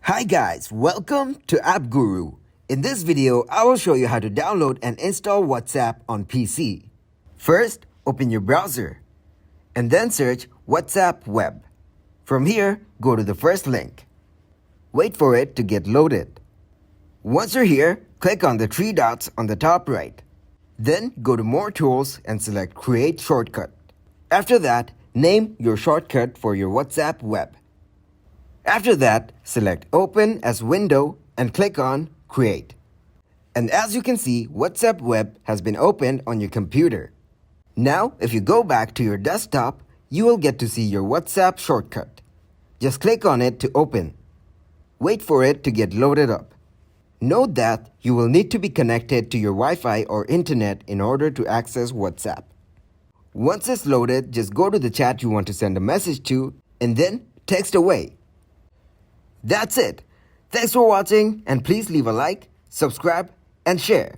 Hi guys, welcome to App Guru. In this video, I will show you how to download and install WhatsApp on PC. First, open your browser and then search WhatsApp Web. From here, go to the first link. Wait for it to get loaded. Once you're here, click on the three dots on the top right. Then go to More Tools and select Create Shortcut. After that, name your shortcut for your WhatsApp Web. After that, select Open as Window and click on Create. And as you can see, WhatsApp Web has been opened on your computer. Now, if you go back to your desktop, you will get to see your WhatsApp shortcut. Just click on it to open. Wait for it to get loaded up. Note that you will need to be connected to your Wi-Fi or internet in order to access WhatsApp. Once it's loaded, just go to the chat you want to send a message to and then text away. That's it. Thanks for watching and please leave a like, subscribe and share.